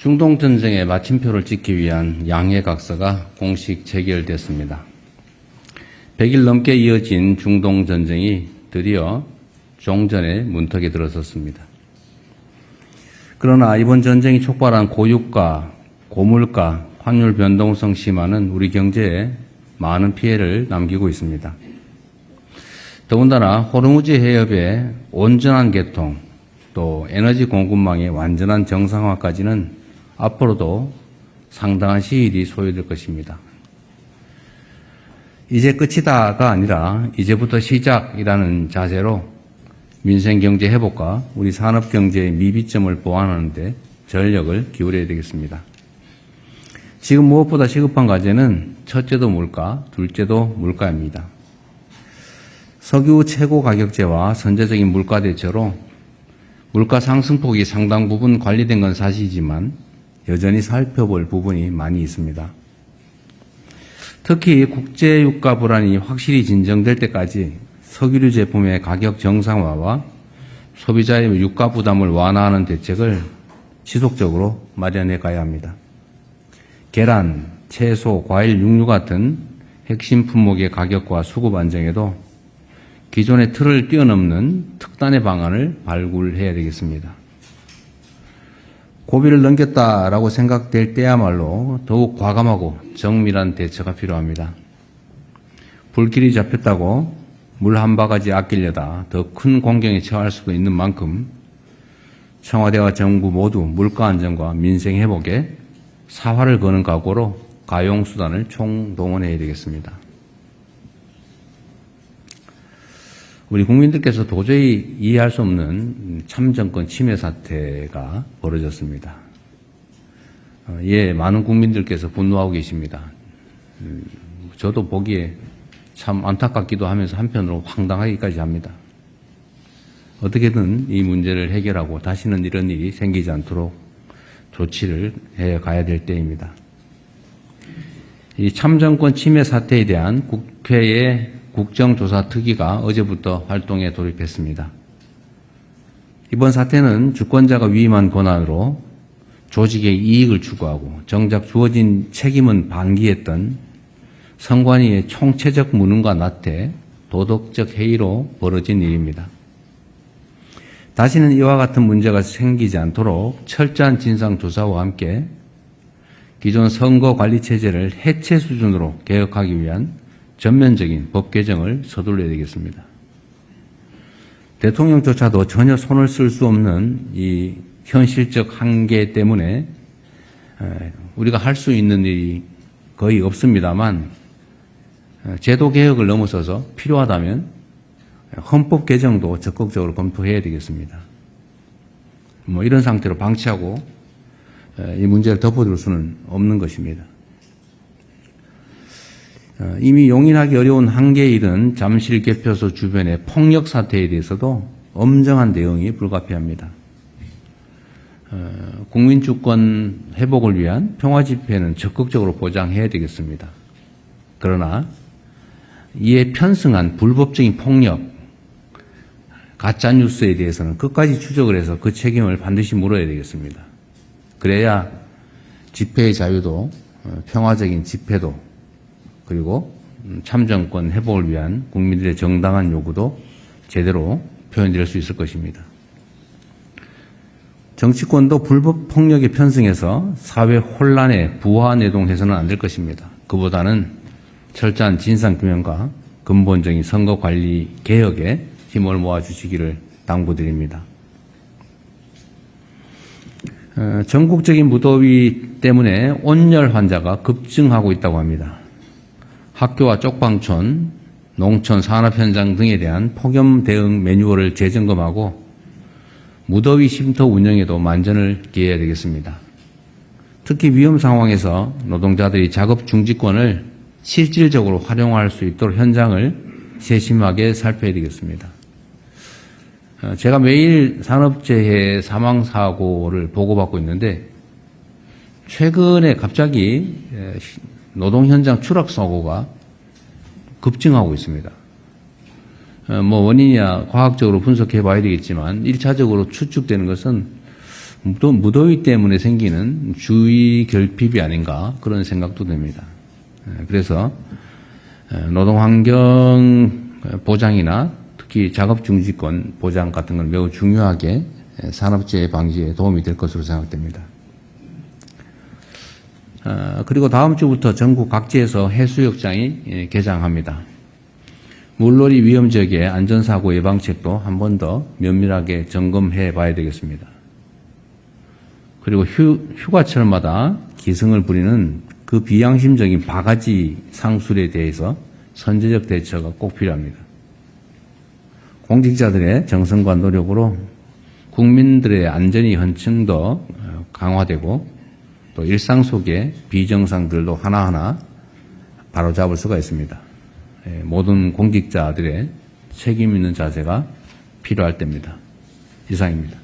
중동전쟁의 마침표를 찍기 위한 양해각서가 공식 체결됐습니다. 100일 넘게 이어진 중동전쟁이 드디어 종전의 문턱에 들어섰습니다. 그러나 이번 전쟁이 촉발한 고유가, 고물가, 환율 변동성 심화는 우리 경제에 많은 피해를 남기고 있습니다. 더군다나 호르무즈 해협의 온전한 개통, 또 에너지 공급망의 완전한 정상화까지는 앞으로도 상당한 시일이 소요될 것입니다. 이제 끝이다가 아니라 이제부터 시작이라는 자세로 민생경제 회복과 우리 산업경제의 미비점을 보완하는 데 전력을 기울여야 되겠습니다. 지금 무엇보다 시급한 과제는 첫째도 물가, 둘째도 물가입니다. 석유 최고 가격제와 선제적인 물가 대처로 물가 상승폭이 상당 부분 관리된 건 사실이지만 여전히 살펴볼 부분이 많이 있습니다. 특히 국제유가 불안이 확실히 진정될 때까지 석유류 제품의 가격 정상화와 소비자의 유가 부담을 완화하는 대책을 지속적으로 마련해 가야 합니다. 계란, 채소, 과일, 육류 같은 핵심 품목의 가격과 수급 안정에도 기존의 틀을 뛰어넘는 특단의 방안을 발굴해야 되겠습니다. 고비를 넘겼다라고 생각될 때야말로 더욱 과감하고 정밀한 대처가 필요합니다. 불길이 잡혔다고 물 한 바가지 아끼려다 더 큰 공경에 처할 수도 있는 만큼 청와대와 정부 모두 물가 안정과 민생 회복에 사활을 거는 각오로 가용수단을 총동원해야 되겠습니다. 우리 국민들께서 도저히 이해할 수 없는 참정권 침해 사태가 벌어졌습니다. 많은 국민들께서 분노하고 계십니다. 저도 보기에 참 안타깝기도 하면서 한편으로 황당하기까지 합니다. 어떻게든 이 문제를 해결하고 다시는 이런 일이 생기지 않도록 조치를 해 가야 될 때입니다. 이 참정권 침해 사태에 대한 국회의 국정조사특위가 어제부터 활동에 돌입했습니다. 이번 사태는 주권자가 위임한 권한으로 조직의 이익을 추구하고 정작 주어진 책임은 방기했던 선관위의 총체적 무능과 나태, 도덕적 해이로 벌어진 일입니다. 다시는 이와 같은 문제가 생기지 않도록 철저한 진상조사와 함께 기존 선거관리체제를 해체 수준으로 개혁하기 위한 전면적인 법 개정을 서둘러야 되겠습니다. 대통령조차도 전혀 손을 쓸 수 없는 이 현실적 한계 때문에 우리가 할 수 있는 일이 거의 없습니다만 제도 개혁을 넘어서서 필요하다면 헌법 개정도 적극적으로 검토해야 되겠습니다. 이런 상태로 방치하고 이 문제를 덮어둘 수는 없는 것입니다. 이미 용인하기 어려운 한계에 이른 잠실개표소 주변의 폭력 사태에 대해서도 엄정한 대응이 불가피합니다. 국민주권 회복을 위한 평화집회는 적극적으로 보장해야 되겠습니다. 그러나 이에 편승한 불법적인 폭력, 가짜뉴스에 대해서는 끝까지 추적을 해서 그 책임을 반드시 물어야 되겠습니다. 그래야 집회의 자유도 평화적인 집회도 그리고 참정권 회복을 위한 국민들의 정당한 요구도 제대로 표현될 수 있을 것입니다. 정치권도 불법 폭력에 편승해서 사회 혼란에 부화내동해서는 안 될 것입니다. 그보다는 철저한 진상규명과 근본적인 선거관리 개혁에 힘을 모아주시기를 당부드립니다. 전국적인 무더위 때문에 온열 환자가 급증하고 있다고 합니다. 학교와 쪽방촌, 농촌, 산업 현장 등에 대한 폭염 대응 매뉴얼을 재점검하고 무더위 쉼터 운영에도 만전을 기해야 되겠습니다. 특히 위험 상황에서 노동자들이 작업 중지권을 실질적으로 활용할 수 있도록 현장을 세심하게 살펴야 되겠습니다. 제가 매일 산업재해 사망사고를 보고받고 있는데 최근에 갑자기 노동 현장 추락 사고가 급증하고 있습니다. 원인이야 과학적으로 분석해 봐야 되겠지만 1차적으로 추측되는 것은 무더위 때문에 생기는 주의 결핍이 아닌가 그런 생각도 듭니다. 그래서 노동환경 보장이나 특히 작업중지권 보장 같은 건 매우 중요하게 산업재해 방지에 도움이 될 것으로 생각됩니다. 그리고 다음 주부터 전국 각지에서 해수욕장이 개장합니다. 물놀이 위험 지역의 안전사고 예방책도 한 번 더 면밀하게 점검해 봐야 되겠습니다. 그리고 휴가철마다 기승을 부리는 그 비양심적인 바가지 상술에 대해서 선제적 대처가 꼭 필요합니다. 공직자들의 정성과 노력으로 국민들의 안전이 한층 더 강화되고 또 일상 속의 비정상들도 하나하나 바로잡을 수가 있습니다. 모든 공직자들의 책임 있는 자세가 필요할 때입니다. 이상입니다.